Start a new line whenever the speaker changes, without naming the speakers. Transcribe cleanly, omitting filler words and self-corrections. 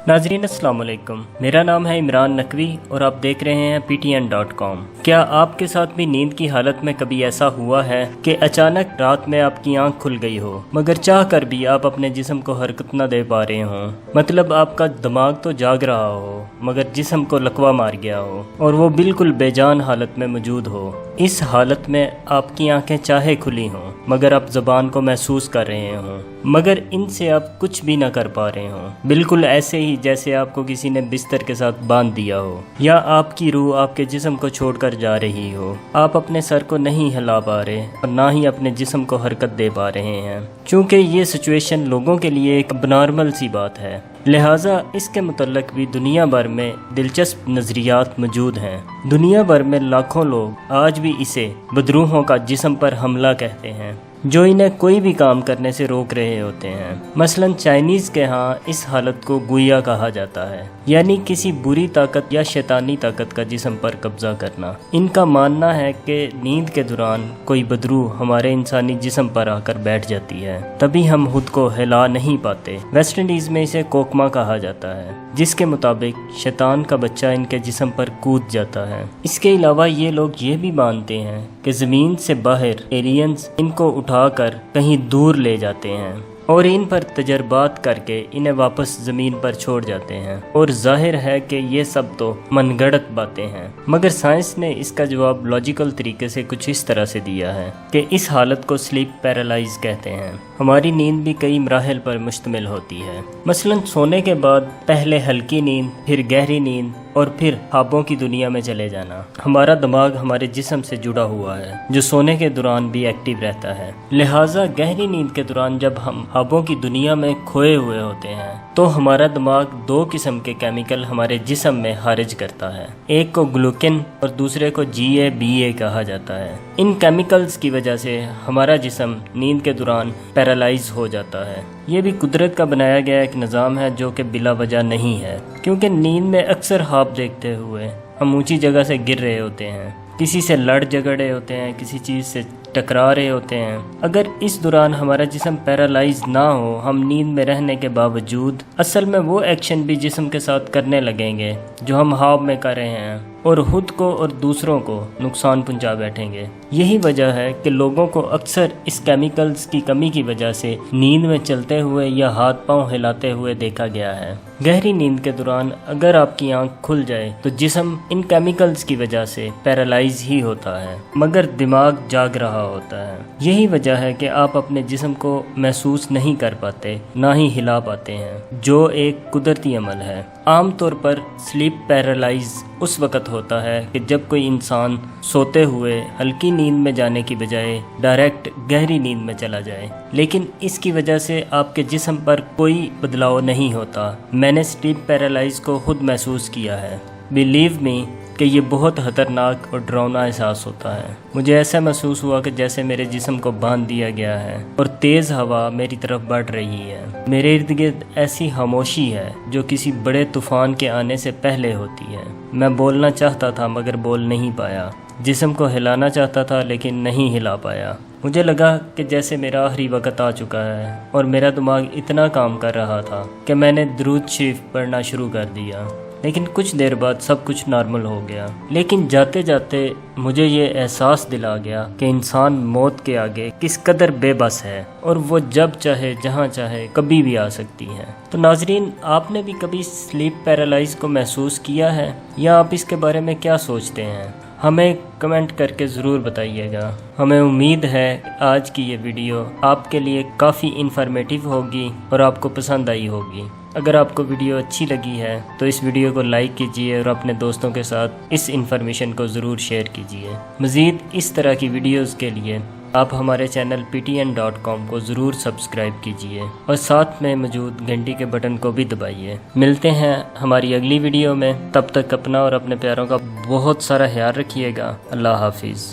नाजरीन अस्सलाम वालेकुम, मेरा नाम है इमरान नकवी और आप देख रहे हैं PTN.com। क्या आपके साथ भी नींद की हालत में कभी ऐसा हुआ है कि अचानक रात में आपकी आंख खुल गई हो मगर चाह कर भी आप अपने जिस्म को हरकत न दे पा रहे हो? मतलब आपका दिमाग तो जाग रहा हो मगर जिस्म को लकवा मार गया हो और वो बिल्कुल बेजान हालत में मौजूद हो। इस हालत में आपकी आंखें चाहे खुली हों मगर आप ज़बान को महसूस कर रहे हों मगर इनसे आप कुछ भी ना कर पा रहे हों, बिल्कुल ऐसे ही जैसे आपको किसी ने बिस्तर के साथ बांध दिया हो या आपकी रूह आपके जिस्म को छोड़कर जा रही हो। आप अपने सर को नहीं हिला पा रहे और ना ही अपने जिस्म को हरकत दे पा रहे हैं। चूँकि ये सिचुएशन लोगों के लिए एक अबनॉर्मल सी बात है, लिहाजा इसके मुतल्लिक भी दुनिया भर में दिलचस्प नज़रियात मौजूद हैं। दुनिया भर में लाखों लोग आज भी इसे बदरूहों का जिस्म पर हमला कहते हैं जो इन्हें कोई भी काम करने से रोक रहे होते हैं। मसलन चाइनीज़ के यहाँ इस हालत को गुइया कहा जाता है, यानी किसी बुरी ताकत या शैतानी ताकत का जिस्म पर कब्जा करना। इनका मानना है कि नींद के दौरान कोई बदरूह हमारे इंसानी जिस्म पर आकर बैठ जाती है, तभी हम खुद को हिला नहीं पाते। वेस्ट इंडीज़ में इसे कोकमा कहा जाता है, जिसके मुताबिक शैतान का बच्चा इनके जिस्म पर कूद जाता है। इसके अलावा ये लोग ये भी मानते हैं कि ज़मीन से बाहर एलियंस इनको उठाकर कहीं दूर ले जाते हैं और इन पर तजर्बात करके इन्हें वापस ज़मीन पर छोड़ जाते हैं। और जाहिर है कि ये सब तो मनगढ़ंत बातें हैं, मगर साइंस ने इसका जवाब लॉजिकल तरीके से कुछ इस तरह से दिया है कि इस हालत को स्लीप पैरालाइज कहते हैं। हमारी नींद भी कई मराहल पर मुश्तमिल होती है। मसलन सोने के बाद पहले हल्की नींद, फिर गहरी नींद और फिर ख्वाबों की दुनिया में चले जाना। हमारा दिमाग हमारे जिस्म से जुड़ा हुआ है जो सोने के दौरान भी एक्टिव रहता है। लिहाजा गहरी नींद के दौरान जब हम ख्वाबों की दुनिया में खोए हुए होते हैं तो हमारा दिमाग दो किस्म के केमिकल हमारे जिस्म में खारिज करता है। एक को ग्लूकिन और दूसरे को GABA कहा जाता है। इन केमिकल्स की वजह से हमारा जिस्म नींद के दौरान पैरालाइज हो जाता है। ये भी कुदरत का बनाया गया एक निज़ाम है जो कि बिला वजह नहीं है, क्योंकि नींद में अक्सर ख्वाब देखते हुए हम ऊंची जगह से गिर रहे होते हैं, किसी से लड़ झगड़ रहे होते हैं, किसी चीज़ से टकरा रहे होते हैं। अगर इस दौरान हमारा जिस्म पैरालाइज ना हो, हम नींद में रहने के बावजूद असल में वो एक्शन भी जिस्म के साथ करने लगेंगे जो हम ख्वाब में कर रहे हैं और खुद को और दूसरों को नुकसान पहुंचा बैठेंगे। यही वजह है कि लोगों को अक्सर इस केमिकल्स की कमी की वजह से नींद में चलते हुए या हाथ पांव हिलाते हुए देखा गया है। गहरी नींद के दौरान अगर आपकी आंख खुल जाए तो जिस्म इन केमिकल्स की वजह से पैरालाइज ही होता है मगर दिमाग जाग रहा होता है। यही वजह है कि आप अपने जिस्म को महसूस नहीं कर पाते, ना ही हिला पाते हैं, जो एक कुदरती अमल है। आम तौर पर स्लीप पैरालाइज उस वक़्त होता है कि जब कोई इंसान सोते हुए हल्की नींद में जाने की बजाय डायरेक्ट गहरी नींद में चला जाए, लेकिन इसकी वजह से आपके जिस्म पर कोई बदलाव नहीं होता। मैंने स्लीप पैरालाइज को खुद महसूस किया है। बिलीव मी कि ये बहुत ख़तरनाक और डरावना एहसास होता है। मुझे ऐसा महसूस हुआ कि जैसे मेरे जिस्म को बांध दिया गया है और तेज़ हवा मेरी तरफ बढ़ रही है। मेरे इर्द गिर्द ऐसी खामोशी है जो किसी बड़े तूफ़ान के आने से पहले होती है। मैं बोलना चाहता था मगर बोल नहीं पाया, जिस्म को हिलाना चाहता था लेकिन नहीं हिला पाया। मुझे लगा कि जैसे मेरा आखिरी वक्त आ चुका है और मेरा दिमाग इतना काम कर रहा था कि मैंने दुरूद शरीफ पढ़ना शुरू कर दिया, लेकिन कुछ देर बाद सब कुछ नॉर्मल हो गया। लेकिन जाते जाते मुझे ये एहसास दिला गया कि इंसान मौत के आगे किस कदर बेबस है और वो जब चाहे जहाँ चाहे कभी भी आ सकती है। तो नाजरीन, आपने भी कभी स्लीप पैरालाइज को महसूस किया है या आप इसके बारे में क्या सोचते हैं? हमें कमेंट करके ज़रूर बताइएगा। हमें उम्मीद है आज की ये वीडियो आपके लिए काफ़ी इन्फॉर्मेटिव होगी और आपको पसंद आई होगी। अगर आपको वीडियो अच्छी लगी है तो इस वीडियो को लाइक कीजिए और अपने दोस्तों के साथ इस इन्फॉर्मेशन को ज़रूर शेयर कीजिए। मज़ीद इस तरह की वीडियोस के लिए आप हमारे चैनल PTN.com को ज़रूर सब्सक्राइब कीजिए और साथ में मौजूद घंटी के बटन को भी दबाइए। मिलते हैं हमारी अगली वीडियो में, तब तक अपना और अपने प्यारों का बहुत सारा ख्याल रखिएगा। अल्लाह हाफिज़।